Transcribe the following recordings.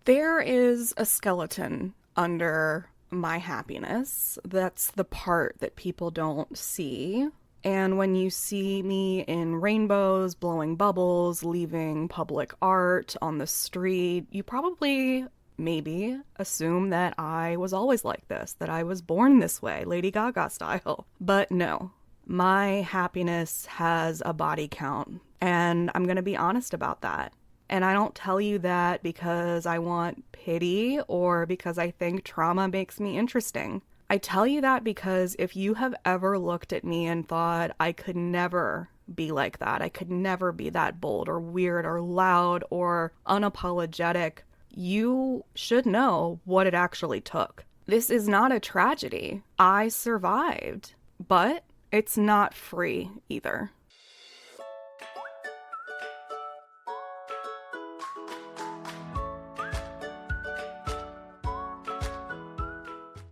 There is a skeleton under my happiness. That's the part that people don't see. And when you see me in rainbows, blowing bubbles, leaving public art on the street, you probably maybe assume that I was always like this, that I was born this way, Lady Gaga style. But no, my happiness has a body count, and I'm going to be honest about that. And I don't tell you that because I want pity or because I think trauma makes me interesting. I tell you that because if you have ever looked at me and thought I could never be like that, I could never be that bold or weird or loud or unapologetic, you should know what it actually took. This is not a tragedy. I survived, but it's not free either.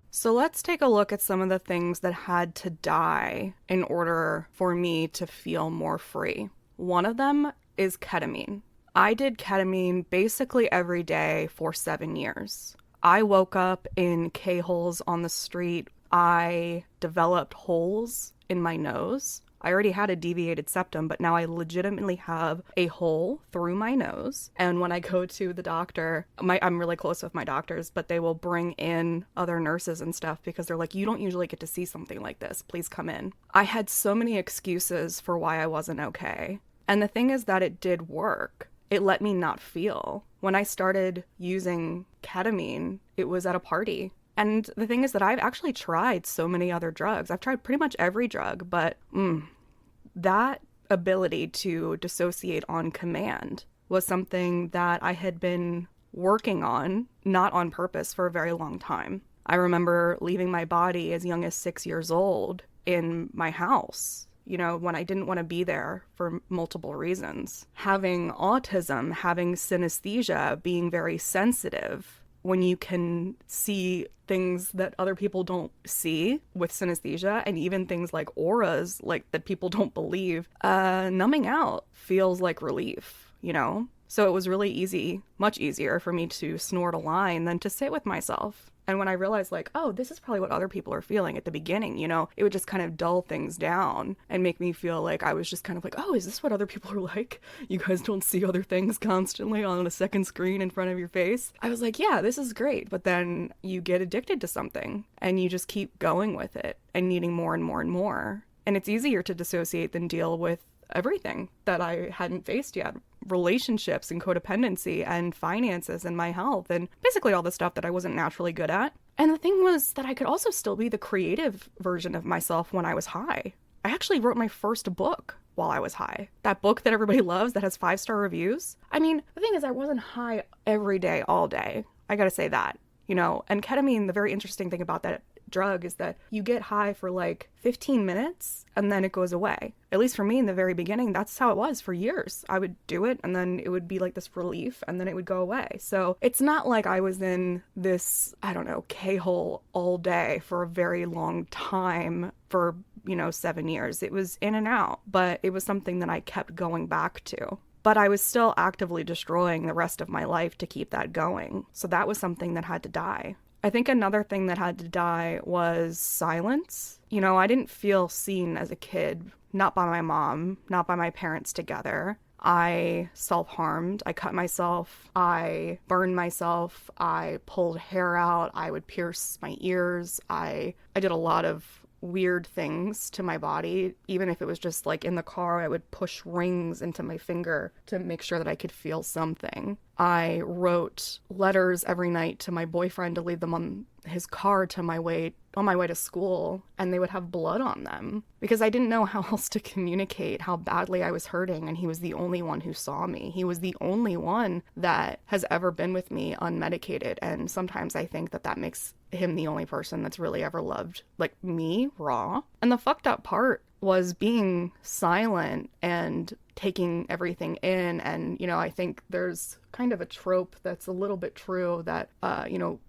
So let's take a look at some of the things that had to die in order for me to feel more free. One of them is ketamine. I did ketamine basically every day for 7 years. I woke up in K-holes on the street. I developed holes in my nose. I already had a deviated septum, but now I legitimately have a hole through my nose. And when I go to the doctor, I'm really close with my doctors, but they will bring in other nurses and stuff because they're like, you don't usually get to see something like this. Please come in. I had so many excuses for why I wasn't okay. And the thing is that it did work. It let me not feel. When I started using ketamine, it was at a party. And the thing is that I've actually tried so many other drugs. I've tried pretty much every drug, but that ability to dissociate on command was something that I had been working on, not on purpose, for a very long time. I remember leaving my body as young as 6 years old in my house, when I didn't want to be there for multiple reasons. Having autism, having synesthesia, being very sensitive. When you can see things that other people don't see with synesthesia, and even things like auras, like that people don't believe, numbing out feels like relief, So it was really easy, much easier for me to snort a line than to sit with myself. And when I realized this is probably what other people are feeling at the beginning, it would just kind of dull things down and make me feel like I was just kind of like, is this what other people are like? You guys don't see other things constantly on a second screen in front of your face. I was like, yeah, this is great. But then you get addicted to something and you just keep going with it and needing more and more and more. And it's easier to dissociate than deal with everything that I hadn't faced yet. Relationships and codependency and finances and my health and basically all the stuff that I wasn't naturally good at. And the thing was that I could also still be the creative version of myself when I was high. I actually wrote my first book while I was high. That book that everybody loves that has 5-star reviews. I mean, the thing is I wasn't high every day, all day. I gotta say that, and ketamine, the very interesting thing about that drug is that you get high for like 15 minutes and then it goes away. At least for me in the very beginning, that's how it was for years. I would do it and then it would be like this relief and then it would go away. So it's not like I was in this, K-hole all day for a very long time for, 7 years. It was in and out, but it was something that I kept going back to. But I was still actively destroying the rest of my life to keep that going. So that was something that had to die. I think another thing that had to die was silence. I didn't feel seen as a kid, not by my mom, not by my parents together. I self-harmed. I cut myself. I burned myself. I pulled hair out. I would pierce my ears. I did a lot of weird things to my body. Even if it was just like in the car, I would push rings into my finger to make sure that I could feel something. I wrote letters every night to my boyfriend to leave them on his car on my way to school, and they would have blood on them because I didn't know how else to communicate how badly I was hurting, and he was the only one who saw me. He was the only one that has ever been with me unmedicated, and sometimes I think that makes him the only person that's really ever loved, like me, raw. And the fucked up part was being silent and taking everything in. And, I think there's kind of a trope that's a little bit true that,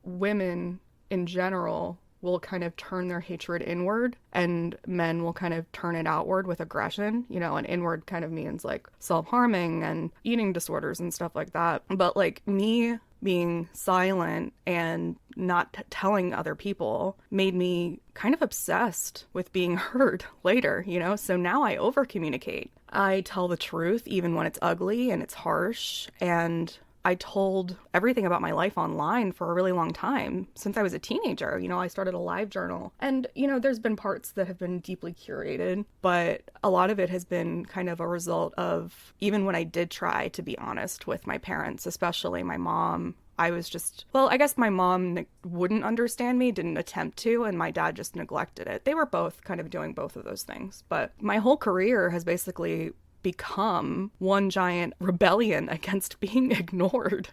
women in general will kind of turn their hatred inward and men will kind of turn it outward with aggression, and inward kind of means like self-harming and eating disorders and stuff like that. But like me being silent and not telling other people made me kind of obsessed with being heard later, you know? So now I over communicate. I tell the truth even when it's ugly and it's harsh, and I told everything about my life online for a really long time since I was a teenager. You know, I started a live journal, and, you know, there's been parts that have been deeply curated, but a lot of it has been kind of a result of even when I did try to be honest with my parents, especially my mom. I was just, well, I guess my mom wouldn't understand me, didn't attempt to, and my dad just neglected it. They were both kind of doing both of those things. But my whole career has basically become one giant rebellion against being ignored,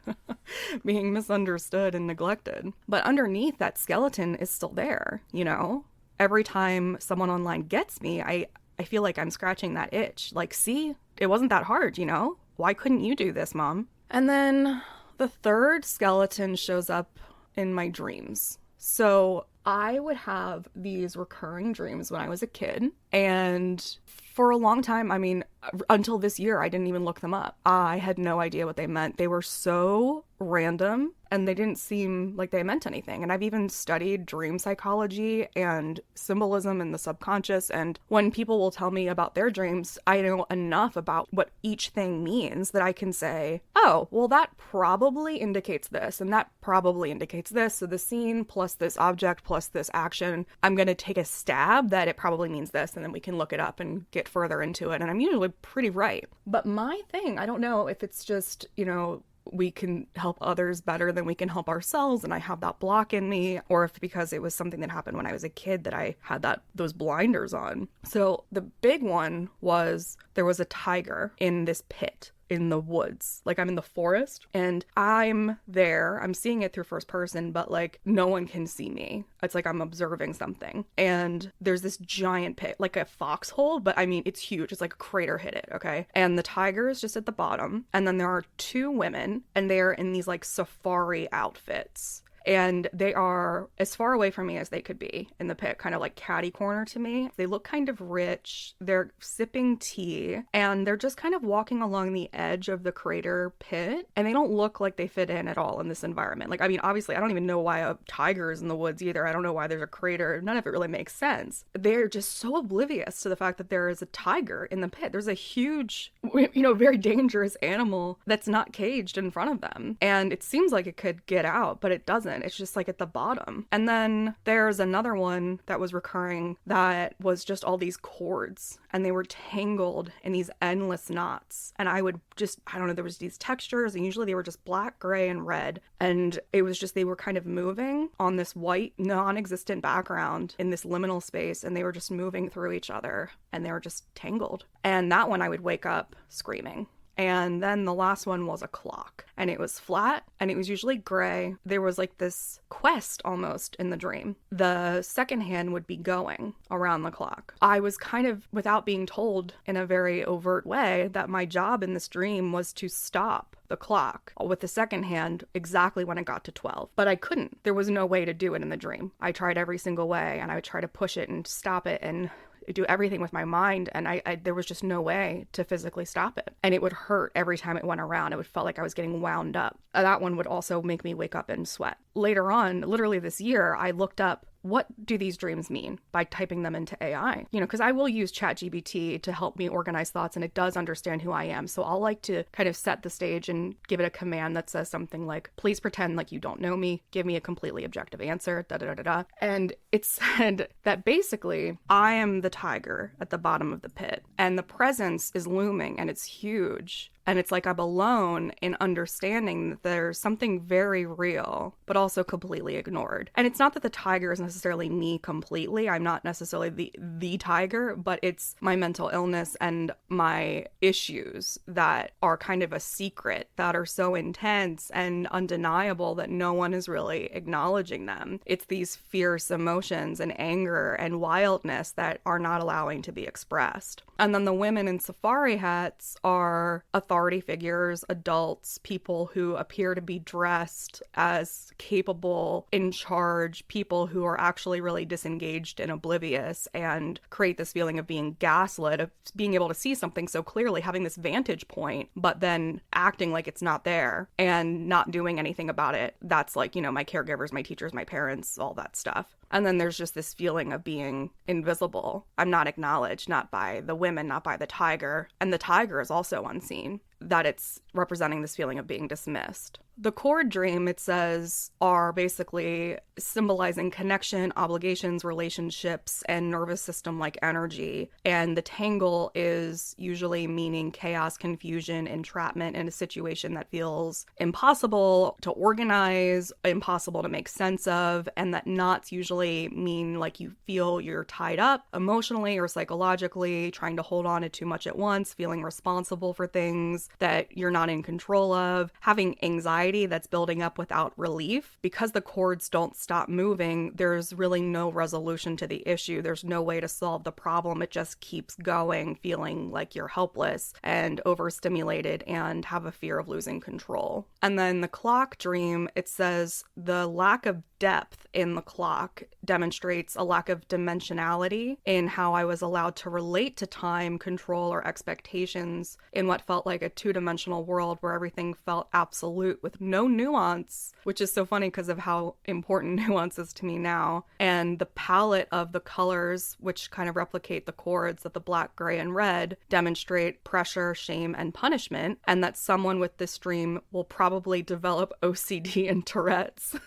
being misunderstood and neglected. But underneath that skeleton is still there, you know? Every time someone online gets me, I feel like I'm scratching that itch. Like, see, it wasn't that hard, you know? Why couldn't you do this, Mom? And then the third skeleton shows up in my dreams. So I would have these recurring dreams when I was a kid, and for a long time, I mean, until this year, I didn't even look them up. I had no idea what they meant. They were so random, and they didn't seem like they meant anything. And I've even studied dream psychology and symbolism in the subconscious. And when people will tell me about their dreams, I know enough about what each thing means that I can say, oh, well, that probably indicates this, and that probably indicates this. So the scene plus this object plus this action, I'm going to take a stab that it probably means this, and then we can look it up and get further into it. And I'm usually pretty right. But my thing, I don't know if it's just, you know, we can help others better than we can help ourselves, and I have that block in me, or if because it was something that happened when I was a kid that I had those blinders on. So the big one was there was a tiger in this pit in the woods. Like, I'm in the forest and I'm there. I'm seeing it through first person, but like no one can see me. It's like I'm observing something. And there's this giant pit, like a foxhole, but I mean, it's huge. It's like a crater hit it, okay? And the tiger is just at the bottom. And then there are two women, and they're in these like safari outfits. And they are as far away from me as they could be in the pit, kind of like catty corner to me. They look kind of rich. They're sipping tea, and they're just kind of walking along the edge of the crater pit. And they don't look like they fit in at all in this environment. Like, I mean, obviously, I don't even know why a tiger is in the woods either. I don't know why there's a crater. None of it really makes sense. They're just so oblivious to the fact that there is a tiger in the pit. There's a huge, you know, very dangerous animal that's not caged in front of them. And it seems like it could get out, but it doesn't. It's just like at the bottom. And then there's another one that was recurring that was just all these cords, and they were tangled in these endless knots. And I would just, I don't know, there was these textures, and usually they were just black, gray, and red. And it was just, they were kind of moving on this white, non-existent background in this liminal space, and they were just moving through each other, and they were just tangled. And that one I would wake up screaming. And then the last one was a clock, and it was flat, and it was usually gray. There was like this quest almost in the dream. The second hand would be going around the clock. I was kind of, without being told in a very overt way, that my job in this dream was to stop the clock with the second hand exactly when it got to 12. But I couldn't. There was no way to do it in the dream. I tried every single way, and I would try to push it and stop it and do everything with my mind, and I there was just no way to physically stop it. And it would hurt every time it went around. It would feel like I was getting wound up. That one would also make me wake up and sweat. Later on, literally this year, I looked up, what do these dreams mean, by typing them into AI? You know, because I will use ChatGPT to help me organize thoughts, and it does understand who I am. So I'll like to kind of set the stage and give it a command that says something like, please pretend like you don't know me, give me a completely objective answer, da da da da da. And it said that basically I am the tiger at the bottom of the pit, and the presence is looming, and it's huge. And it's like I'm alone in understanding that there's something very real, but also completely ignored. And it's not that the tiger is necessarily me completely. I'm not necessarily the tiger, but it's my mental illness and my issues that are kind of a secret, that are so intense and undeniable that no one is really acknowledging them. It's these fierce emotions and anger and wildness that are not allowing to be expressed. And then the women in safari hats are authority authority figures, adults, people who appear to be dressed as capable, in charge, people who are actually really disengaged and oblivious and create this feeling of being gaslit, of being able to see something so clearly, having this vantage point, but then acting like it's not there and not doing anything about it. That's like, my caregivers, my teachers, my parents, all that stuff. And then there's just this feeling of being invisible. I'm not acknowledged, not by the women, not by the tiger. And the tiger is also unseen, that it's representing this feeling of being dismissed. The cord dream, it says, are basically symbolizing connection, obligations, relationships, and nervous system-like energy. And the tangle is usually meaning chaos, confusion, entrapment in a situation that feels impossible to organize, impossible to make sense of, and that knots usually mean like you feel you're tied up emotionally or psychologically, trying to hold on to too much at once, feeling responsible for things that you're not in control of, having anxiety that's building up without relief. Because the cords don't stop moving, there's really no resolution to the issue. There's no way to solve the problem. It just keeps going, feeling like you're helpless and overstimulated and have a fear of losing control. And then the clock dream, it says the lack of depth in the clock demonstrates a lack of dimensionality in how I was allowed to relate to time, control, or expectations in what felt like a two-dimensional world where everything felt absolute with no nuance, which is so funny because of how important nuance is to me now. And the palette of the colors, which kind of replicate the chords that the black, gray, and red, demonstrate pressure, shame, and punishment, and that someone with this dream will probably develop OCD and Tourette's.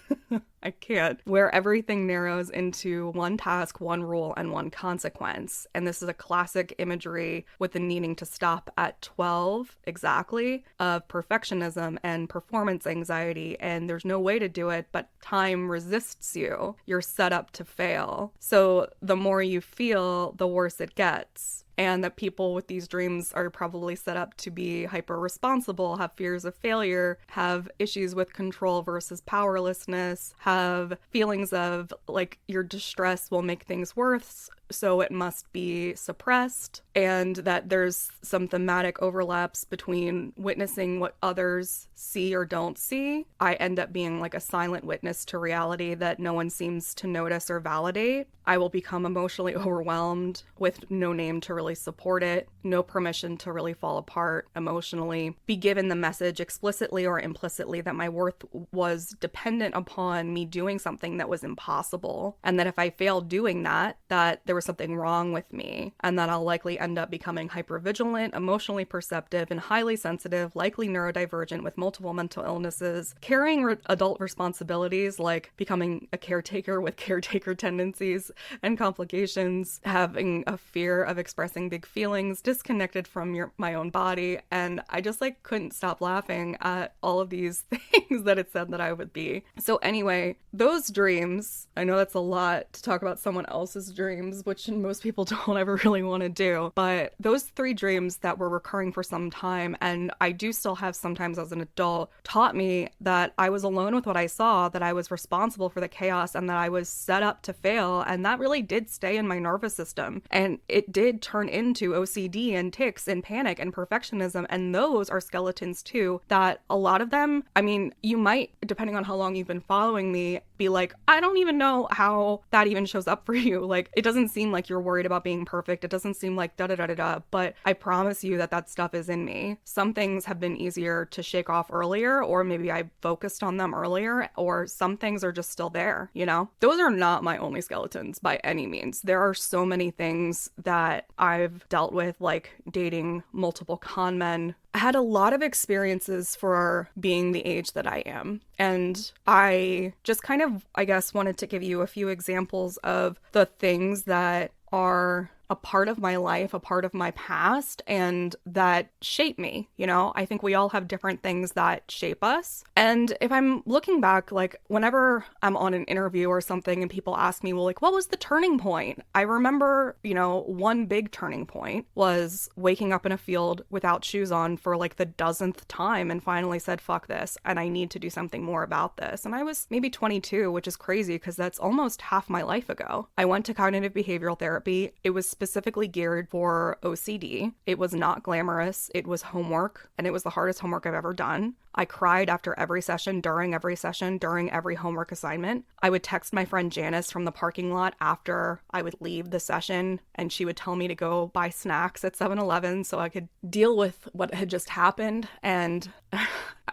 I can't. Where everything narrows into one task, one rule, and one consequence. And this is a classic imagery with the needing to stop at 12 exactly of perfectionism and performance anxiety. And there's no way to do it, but time resists you. You're set up to fail. So the more you feel, the worse it gets. And that people with these dreams are probably set up to be hyper-responsible, have fears of failure, have issues with control versus powerlessness, have feelings of like your distress will make things worse, so it must be suppressed, and that there's some thematic overlaps between witnessing what others see or don't see. I end up being like a silent witness to reality that no one seems to notice or validate. I will become emotionally overwhelmed with no name to really support it, no permission to really fall apart emotionally, be given the message explicitly or implicitly that my worth was dependent upon me doing something that was impossible, and that if I failed doing that there was something wrong with me, and that I'll likely end up becoming hypervigilant, emotionally perceptive, and highly sensitive, likely neurodivergent with multiple mental illnesses, carrying adult responsibilities like becoming a caretaker with caretaker tendencies and complications, having a fear of expressing big feelings, disconnected from my own body. And I just like couldn't stop laughing at all of these things that it said that I would be. So anyway, those dreams, I know that's a lot to talk about someone else's dreams, which most people don't ever really want to do, but those 3 dreams that were recurring for some time, and I do still have sometimes as an adult, taught me that I was alone with what I saw, that I was responsible for the chaos, and that I was set up to fail. And that really did stay in my nervous system, and it did turn into OCD and tics and panic and perfectionism. And those are skeletons too, that a lot of them, I mean, you might, depending on how long you've been following me, be like, I don't even know how that even shows up for you. Like, it doesn't seem like you're worried about being perfect. It doesn't seem like da-da-da-da-da, but I promise you that stuff is in me. Some things have been easier to shake off earlier, or maybe I focused on them earlier, or some things are just still there, you know? Those are not my only skeletons by any means. There are so many things that I've dealt with, like dating multiple con men. I had a lot of experiences for being the age that I am. And I just kind of, I guess, wanted to give you a few examples of the things that are a part of my life, a part of my past, and that shape me. You know, I think we all have different things that shape us. And if I'm looking back, like whenever I'm on an interview or something and people ask me, well, like, what was the turning point? I remember, you know, one big turning point was waking up in a field without shoes on for like the dozenth time and finally said, fuck this, and I need to do something more about this. And I was maybe 22, which is crazy because that's almost half my life ago. I went to cognitive behavioral therapy. It was specifically geared for OCD. It was not glamorous. It was homework, and it was the hardest homework I've ever done. I cried after every session, during every homework assignment. I would text my friend Janice from the parking lot after I would leave the session, and she would tell me to go buy snacks at 7-Eleven so I could deal with what had just happened. And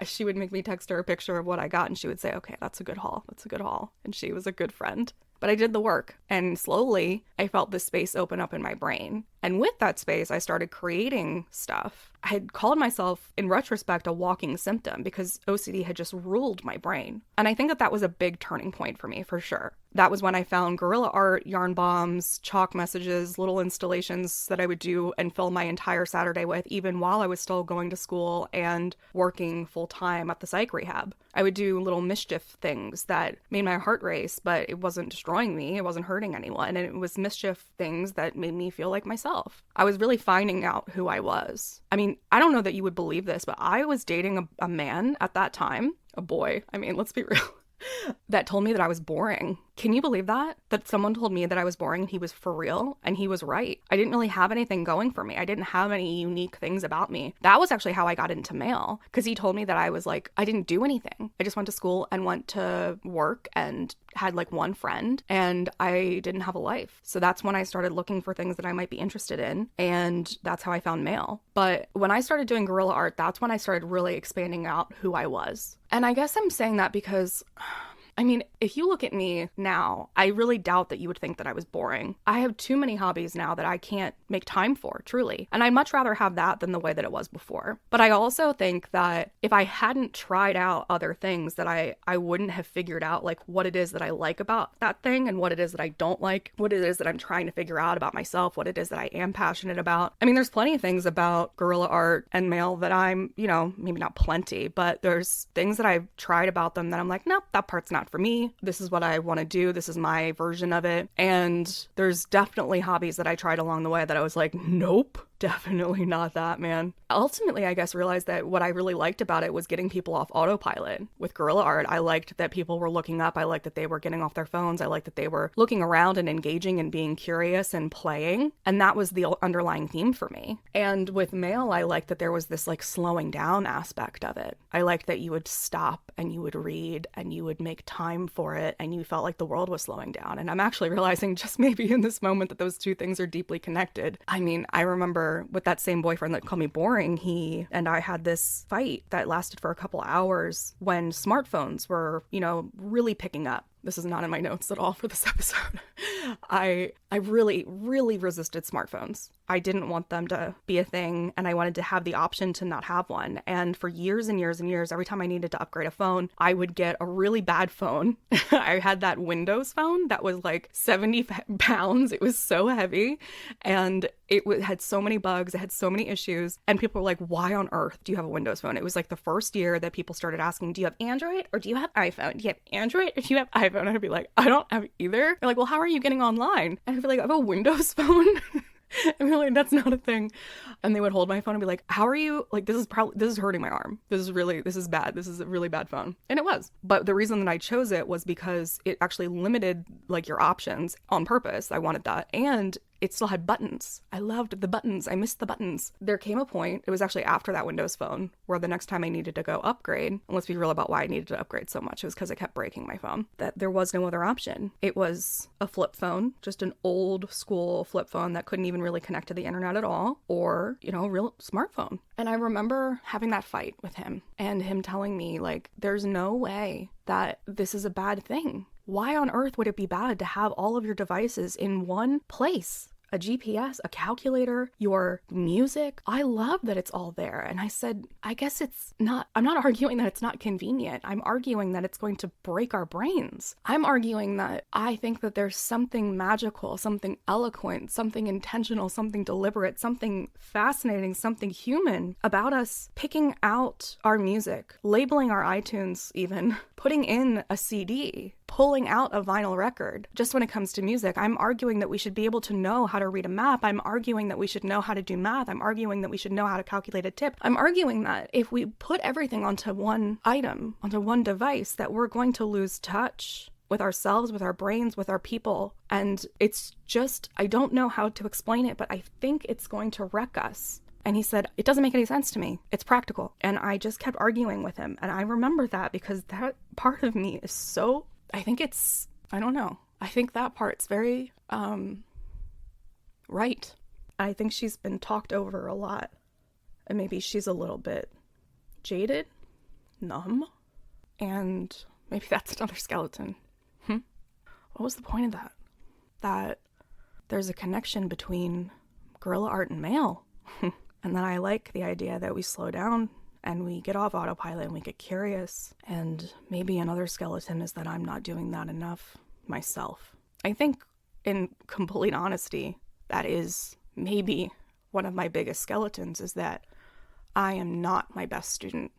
she would make me text her a picture of what I got, and she would say, okay, that's a good haul. That's a good haul. And she was a good friend. But I did the work, and slowly I felt this space open up in my brain. And with that space, I started creating stuff. I had called myself, in retrospect, a walking symptom because OCD had just ruled my brain. And I think that that was a big turning point for me, for sure. That was when I found guerrilla art, yarn bombs, chalk messages, little installations that I would do and fill my entire Saturday with, even while I was still going to school and working full time at the psych rehab. I would do little mischief things that made my heart race, but it wasn't destroying me. It wasn't hurting anyone. And it was mischief things that made me feel like myself. I was really finding out who I was. I mean, I don't know that you would believe this, but I was dating a man at that time, a boy. I mean, let's be real. That told me that I was boring. Can you believe that? That someone told me that I was boring and he was for real, and he was right. I didn't really have anything going for me. I didn't have any unique things about me. That was actually how I got into mail, because he told me that I was like, I didn't do anything. I just went to school and went to work and had like one friend, and I didn't have a life. So that's when I started looking for things that I might be interested in, and that's how I found mail. But when I started doing guerrilla art, that's when I started really expanding out who I was. And I guess I'm saying that because, I mean, if you look at me now, I really doubt that you would think that I was boring. I have too many hobbies now that I can't make time for, truly. And I'd much rather have that than the way that it was before. But I also think that if I hadn't tried out other things, that I wouldn't have figured out like what it is that I like about that thing and what it is that I don't like, what it is that I'm trying to figure out about myself, what it is that I am passionate about. I mean, there's plenty of things about guerrilla art and mail that I'm, you know, maybe not plenty, but there's things that I've tried about them that I'm like, nope, that part's not for me. This is what I want to do. This is my version of it. And there's definitely hobbies that I tried along the way that I was like, nope. Definitely not that, man. Ultimately, I guess, realized that what I really liked about it was getting people off autopilot. With guerrilla art, I liked that people were looking up. I liked that they were getting off their phones. I liked that they were looking around and engaging and being curious and playing. And that was the underlying theme for me. And with mail, I liked that there was this like slowing down aspect of it. I liked that you would stop and you would read and you would make time for it and you felt like the world was slowing down. And I'm actually realizing just maybe in this moment that those two things are deeply connected. I mean, I remember with that same boyfriend that called me boring, he and I had this fight that lasted for a couple hours when smartphones were, you know, really picking up. This is not in my notes at all for this episode. I really, really resisted smartphones. I didn't want them to be a thing, and I wanted to have the option to not have one. And for years and years and years, every time I needed to upgrade a phone, I would get a really bad phone. I had that Windows phone that was like 70 pounds. It was so heavy, and it had so many bugs. It had so many issues. And people were like, why on earth do you have a Windows phone? It was like the first year that people started asking, do you have Android or do you have iPhone? Do you have Android or do you have iPhone? And I'd be like, I don't have either. They're like, well, how are you getting online? And I'd be like, I have a Windows phone. And we're like, that's not a thing. And they would hold my phone and be like, how are you? Like, this is hurting my arm. This is bad. This is a really bad phone. And it was. But the reason that I chose it was because it actually limited like your options on purpose. I wanted that. And it still had buttons. I loved the buttons. I missed the buttons. There came a point, it was actually after that Windows phone, where the next time I needed to go upgrade, and let's be real about why I needed to upgrade so much, it was because I kept breaking my phone, that there was no other option. It was a flip phone, just an old school flip phone that couldn't even really connect to the internet at all, or, you know, a real smartphone. And I remember having that fight with him, and him telling me, like, there's no way that this is a bad thing. Why on earth would it be bad to have all of your devices in one place? A GPS, a calculator, your music. I love that it's all there. And I said, I guess I'm not arguing that it's not convenient. I'm arguing that it's going to break our brains. I'm arguing that I think that there's something magical, something eloquent, something intentional, something deliberate, something fascinating, something human about us picking out our music, labeling our iTunes even, putting in a CD, pulling out a vinyl record. Just when it comes to music, I'm arguing that we should be able to know how to read a map. I'm arguing that we should know how to do math. I'm arguing that we should know how to calculate a tip. I'm arguing that if we put everything onto one item, onto one device, that we're going to lose touch with ourselves, with our brains, with our people. And it's just, I don't know how to explain it, but I think it's going to wreck us. And he said, it doesn't make any sense to me. It's practical. And I just kept arguing with him. And I remember that because that part of me is so, I think it's, I don't know. I think that part's very right. I think she's been talked over a lot. And maybe she's a little bit jaded, numb. And maybe that's another skeleton. What was the point of that? That there's a connection between guerrilla art and mail. And then I like the idea that we slow down and we get off autopilot and we get curious. And maybe another skeleton is that I'm not doing that enough myself. I think, in complete honesty, that is maybe one of my biggest skeletons, is that I am not my best student.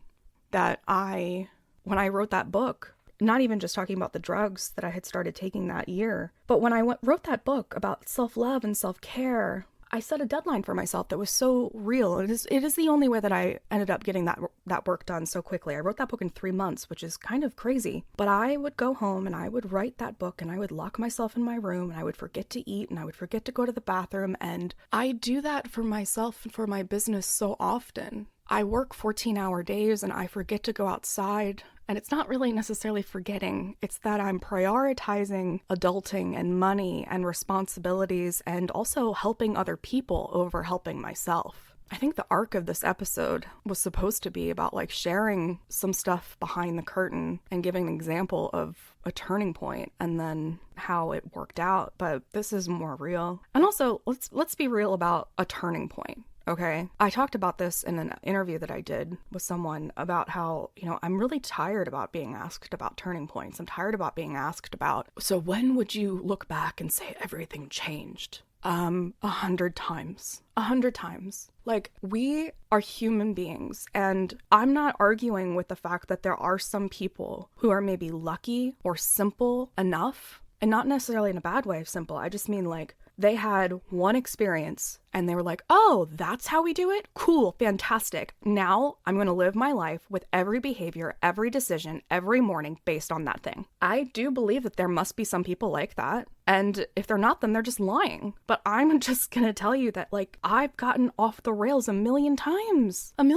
That when I wrote that book, not even just talking about the drugs that I had started taking that year, but when I wrote that book about self-love and self-care, I set a deadline for myself that was so real. It is the only way that I ended up getting that work done so quickly. I wrote that book in 3 months, which is kind of crazy. But I would go home and I would write that book and I would lock myself in my room and I would forget to eat and I would forget to go to the bathroom. And I do that for myself and for my business so often. I work 14-hour days and I forget to go outside. And it's not really necessarily forgetting. It's that I'm prioritizing adulting and money and responsibilities and also helping other people over helping myself. I think the arc of this episode was supposed to be about like sharing some stuff behind the curtain and giving an example of a turning point and then how it worked out. But this is more real. And also, let's be real about a turning point. Okay, I talked about this in an interview that I did with someone about how, I'm really tired about being asked about turning points. I'm tired about being asked about, so when would you look back and say everything changed? 100 times. 100 times. Like, we are human beings, and I'm not arguing with the fact that there are some people who are maybe lucky or simple enough, and not necessarily in a bad way of simple. I just mean like, they had one experience and they were like, oh, that's how we do it? Cool, fantastic. Now I'm going to live my life with every behavior, every decision, every morning based on that thing. I do believe that there must be some people like that. And if they're not, then they're just lying. But I'm just going to tell you that, like, I've gotten off the rails a million times. And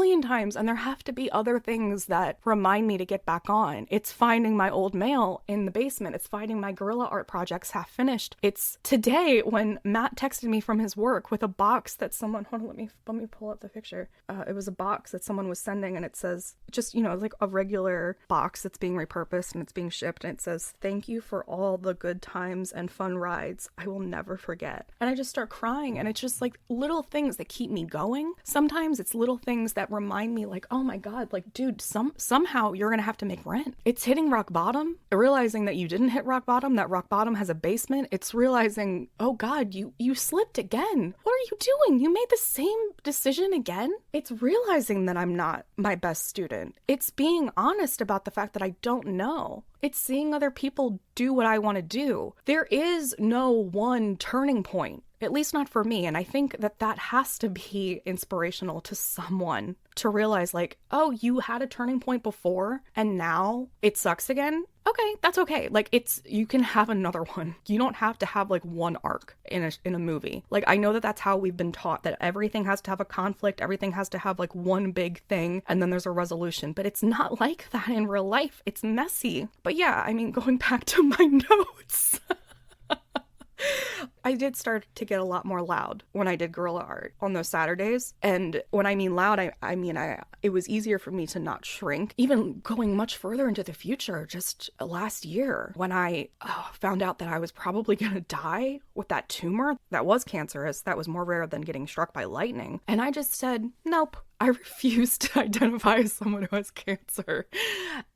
there have to be other things that remind me to get back on. It's finding my old mail in the basement. It's finding my guerrilla art projects half finished. It's today when Matt texted me from his work with a box that someone, hold on, let me pull up the picture. It was a box that someone was sending, and it says, just, like a regular box that's being repurposed and it's being shipped, and it says, thank you for all the good times and fun rides I will never forget. And I just start crying, and it's just like little things that keep me going. Sometimes it's little things that remind me like, oh my God, like, dude, somehow you're gonna have to make rent. It's hitting rock bottom, realizing that you didn't hit rock bottom, that rock bottom has a basement. It's realizing, oh God, you slipped again. What are you doing? You made the same decision again? It's realizing that I'm not my best student. It's being honest about the fact that I don't know. It's seeing other people do what I want to do. There is no one turning point, at least not for me. And I think that has to be inspirational to someone to realize like, oh, you had a turning point before and now it sucks again. Okay, that's okay. Like, you can have another one. You don't have to have like one arc in a movie. Like, I know that that's how we've been taught, that everything has to have a conflict, everything has to have like one big thing, and then there's a resolution. But it's not like that in real life. It's messy. But yeah, I mean, going back to my notes. I did start to get a lot more loud when I did guerrilla art on those Saturdays. And when I mean loud, I mean it was easier for me to not shrink. Even going much further into the future, just last year, when I found out that I was probably going to die with that tumor that was cancerous, that was more rare than getting struck by lightning. And I just said, nope. I refuse to identify as someone who has cancer.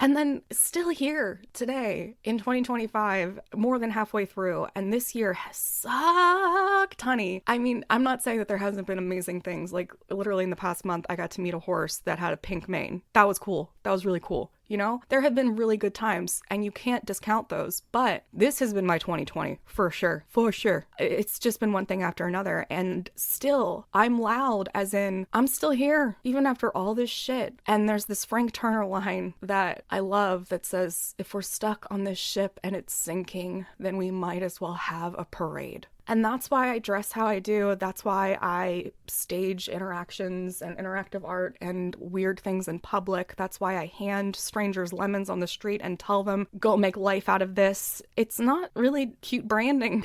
And then still here today in 2025, more than halfway through. And this year has sucked, honey. I mean, I'm not saying that there hasn't been amazing things. Like literally in the past month, I got to meet a horse that had a pink mane. That was cool. That was really cool. You know, there have been really good times and you can't discount those, but this has been my 2020 for sure. For sure. It's just been one thing after another. And still, I'm loud, as in, I'm still here, even after all this shit. And there's this Frank Turner line that I love that says, if we're stuck on this ship and it's sinking, then we might as well have a parade. And that's why I dress how I do. That's why I stage interactions and interactive art and weird things in public. That's why I hand strangers lemons on the street and tell them, go make life out of this. It's not really cute branding.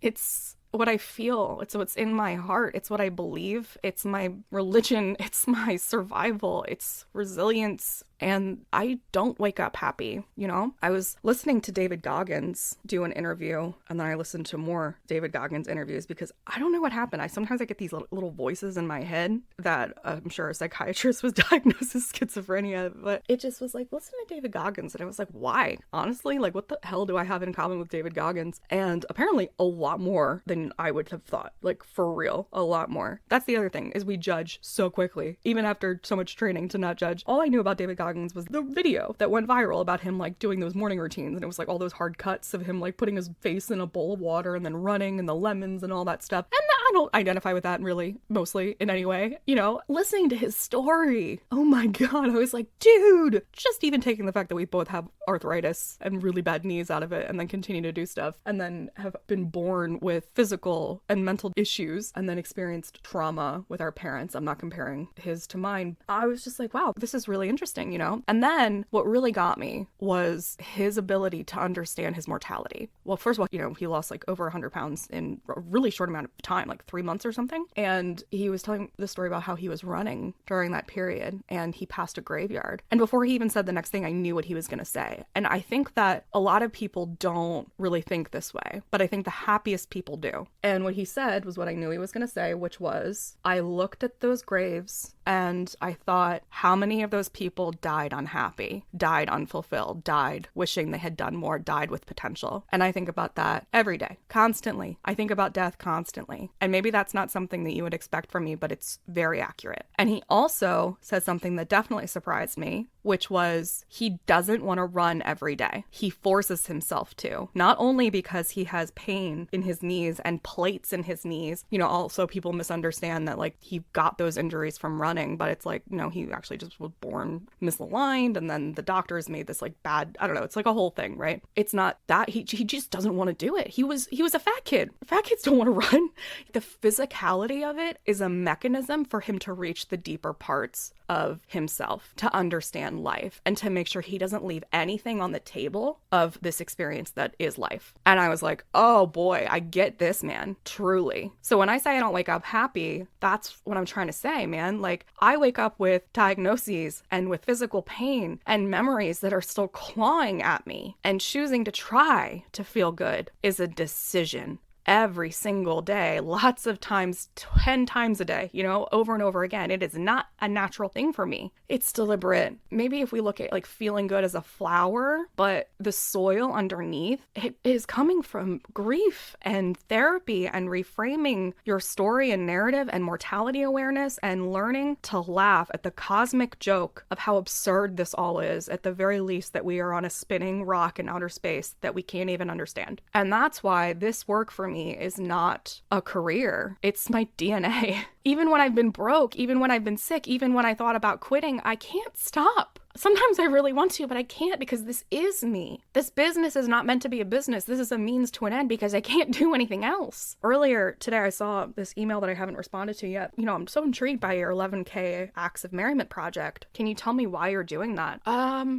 It's what I feel. It's what's in my heart. It's what I believe. It's my religion. It's my survival. It's resilience. And I don't wake up happy, you know? I was listening to David Goggins do an interview, and then I listened to more David Goggins interviews because I don't know what happened. Sometimes I get these little voices in my head that I'm sure a psychiatrist was diagnosed as schizophrenia, but it just was like, listen to David Goggins. And I was like, why? Honestly, like, what the hell do I have in common with David Goggins? And apparently a lot more than I would have thought. Like, for real, a lot more. That's the other thing, is we judge so quickly, even after so much training to not judge. All I knew about David Goggins was the video that went viral about him like doing those morning routines, and it was like all those hard cuts of him like putting his face in a bowl of water and then running and the lemons and all that stuff. And I don't identify with that really, mostly in any way, you know. Listening to his story, oh my god, I was like, dude, just even taking the fact that we both have arthritis and really bad knees out of it and then continue to do stuff and then have been born with physical and mental issues and then experienced trauma with our parents. I'm not comparing his to mine. I was just like, wow, this is really interesting, you know? And then what really got me was his ability to understand his mortality. Well, first of all, you know, he lost like over 100 pounds in a really short amount of time, like 3 months or something. And he was telling the story about how he was running during that period and he passed a graveyard. And before he even said the next thing, I knew what he was going to say. And I think that a lot of people don't really think this way, but I think the happiest people do. And what he said was what I knew he was going to say, which was, I looked at those graves and I thought, how many of those people died unhappy, died unfulfilled, died wishing they had done more, died with potential? And I think about that every day, constantly. I think about death constantly. And maybe that's not something that you would expect from me, but it's very accurate. And he also said something that definitely surprised me, which was he doesn't want to run every day. He forces himself to, not only because he has pain in his knees and plates in his knees. You know, also people misunderstand that like he got those injuries from running, but it's like, no, he actually just was born misaligned and then the doctors made this like bad, I don't know, it's like a whole thing, right? It's not that he just doesn't want to do it. He was a fat kid. Fat kids don't want to run. The physicality of it is a mechanism for him to reach the deeper parts of himself, to understand life, and to make sure he doesn't leave anything on the table of this experience that is life. And I was like, oh boy, I get this, man, truly. So when I say I don't wake up happy, that's what I'm trying to say, man. Like, I wake up with diagnoses and with physical pain and memories that are still clawing at me, and choosing to try to feel good is a decision. Every single day, lots of times, 10 times a day, you know, over and over again. It is not a natural thing for me. It's deliberate. Maybe if we look at like feeling good as a flower, but the soil underneath, it is coming from grief and therapy and reframing your story and narrative and mortality awareness and learning to laugh at the cosmic joke of how absurd this all is, at the very least, that we are on a spinning rock in outer space that we can't even understand. And that's why this work for me is not a career. It's my DNA. Even when I've been broke, even when I've been sick, even when I thought about quitting, I can't stop. Sometimes I really want to, but I can't because this is me. This business is not meant to be a business. This is a means to an end because I can't do anything else. Earlier today, I saw this email that I haven't responded to yet. You know, I'm so intrigued by your 11K Acts of Merriment project. Can you tell me why you're doing that?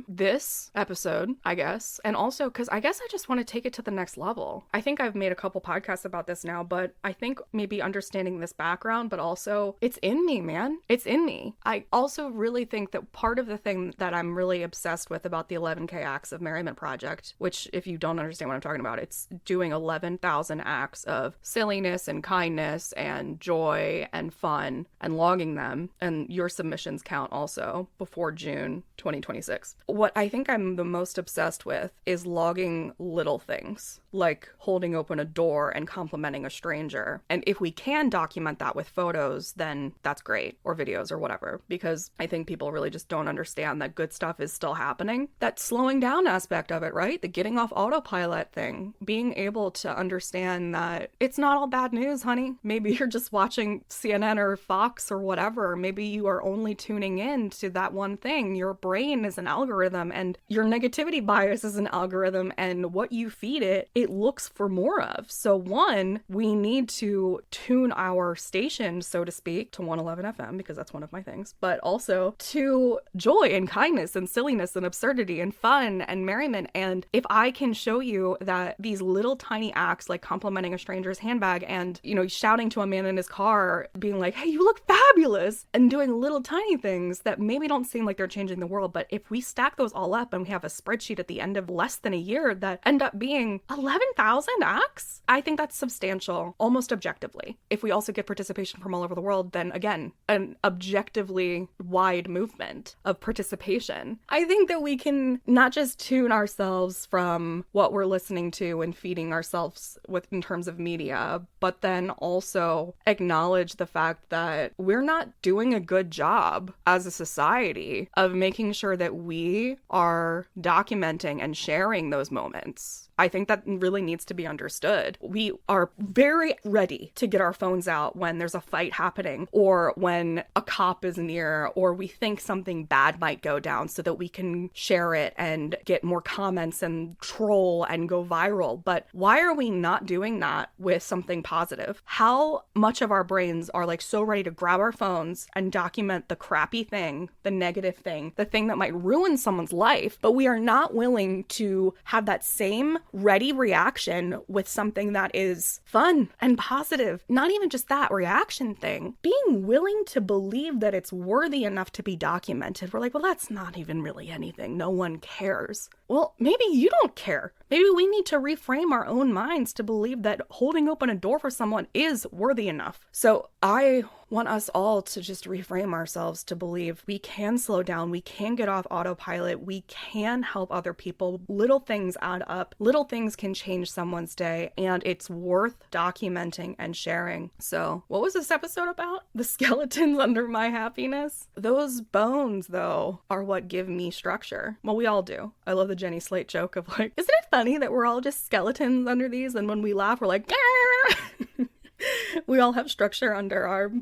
This episode, I guess. And also, because I guess I just want to take it to the next level. I think I've made a couple podcasts about this now, but I think maybe understanding this background, but also it's in me, man. It's in me. I also really think that part of the thing that I'm really obsessed with about the 11K Acts of Merriment project, which if you don't understand what I'm talking about, it's doing 11,000 acts of silliness and kindness and joy and fun and logging them. And your submissions count also before June 2026. What I think I'm the most obsessed with is logging little things, like holding open a door and complimenting a stranger. And if we can document that with photos, then that's great, or videos or whatever, because I think people really just don't understand that that good stuff is still happening. That slowing down aspect of it, right? The getting off autopilot thing. Being able to understand that it's not all bad news, honey. Maybe you're just watching CNN or Fox or whatever. Maybe you are only tuning in to that one thing. Your brain is an algorithm, and your negativity bias is an algorithm, and what you feed it, it looks for more of. So one, we need to tune our station, so to speak, to 111 FM, because that's one of my things, but also to joy and kindness and silliness and absurdity and fun and merriment. And if I can show you that these little tiny acts, like complimenting a stranger's handbag and, you know, shouting to a man in his car, being like, hey, you look fabulous, and doing little tiny things that maybe don't seem like they're changing the world, but if we stack those all up and we have a spreadsheet at the end of less than a year that end up being 11,000 acts, I think that's substantial, almost objectively. If we also get participation from all over the world, then again, an objectively wide movement of participation. I think that we can not just tune ourselves from what we're listening to and feeding ourselves with in terms of media, but then also acknowledge the fact that we're not doing a good job as a society of making sure that we are documenting and sharing those moments. I think that really needs to be understood. We are very ready to get our phones out when there's a fight happening, or when a cop is near, or we think something bad might go down, so that we can share it and get more comments and troll and go viral. But why are we not doing that with something positive? How much of our brains are like so ready to grab our phones and document the crappy thing, the negative thing, the thing that might ruin someone's life, but we are not willing to have that same ready reaction with something that is fun and positive. Not even just that reaction thing, being willing to believe that it's worthy enough to be documented. We're like, well, that's not even really anything. No one cares. Well, maybe you don't care. Maybe we need to reframe our own minds to believe that holding open a door for someone is worthy enough. So I want us all to just reframe ourselves to believe we can slow down, we can get off autopilot, we can help other people. Little things add up, little things can change someone's day, and it's worth documenting and sharing. So what was this episode about? The skeletons under my happiness? Those bones, though, are what give me structure. Well, we all do. I love the Jenny Slate joke of like, isn't it funny that we're all just skeletons under these, and when we laugh we're like, we all have structure under our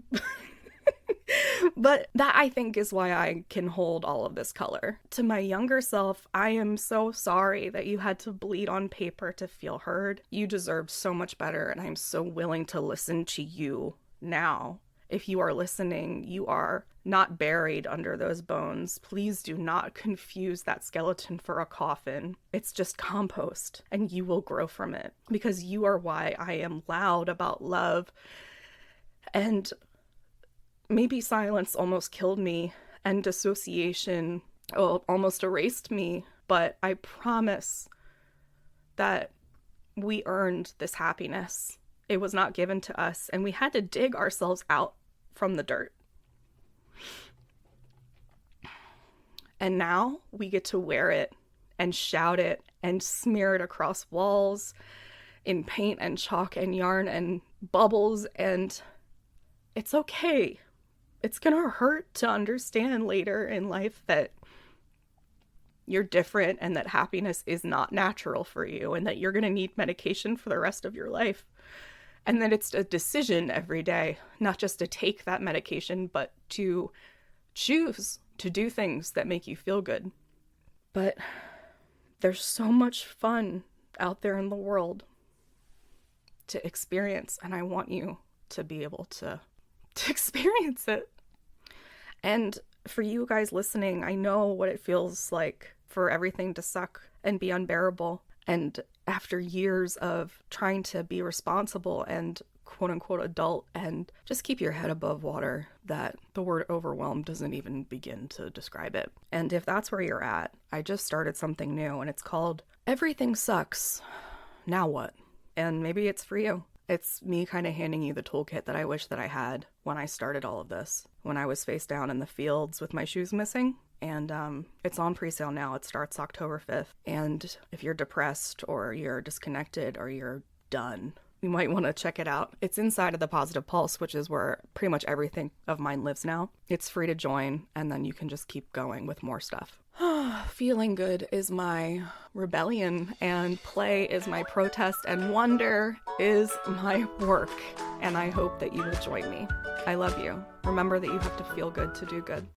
but that, I think, is why I can hold all of this color. To my younger self, I am so sorry that you had to bleed on paper to feel heard. You deserve so much better, and I'm so willing to listen to you now. If you are listening, you are not buried under those bones. Please do not confuse that skeleton for a coffin. It's just compost, and you will grow from it, because you are why I am loud about love. And maybe silence almost killed me, and dissociation almost erased me, but I promise that we earned this happiness. It was not given to us, and we had to dig ourselves out from the dirt. And now we get to wear it and shout it and smear it across walls in paint and chalk and yarn and bubbles, and it's okay. It's gonna hurt to understand later in life that you're different and that happiness is not natural for you, and that you're gonna need medication for the rest of your life. And that it's a decision every day, not just to take that medication, but to choose to do things that make you feel good. But there's so much fun out there in the world to experience, and I want you to be able to experience it. And for you guys listening, I know what it feels like for everything to suck and be unbearable. And after years of trying to be responsible and quote unquote adult and just keep your head above water, that the word overwhelmed doesn't even begin to describe it. And if that's where you're at, I just started something new, and it's called Everything Sucks. Now what? And maybe it's for you. It's me kind of handing you the toolkit that I wish that I had when I started all of this, when I was face down in the fields with my shoes missing. And it's on pre-sale now. It starts October 5th. And if you're depressed or you're disconnected or you're done, you might want to check it out. It's inside of the Positive Pulse, which is where pretty much everything of mine lives now. It's free to join, and then you can just keep going with more stuff. Feeling good is my rebellion, and play is my protest, and wonder is my work. And I hope that you will join me. I love you. Remember that you have to feel good to do good.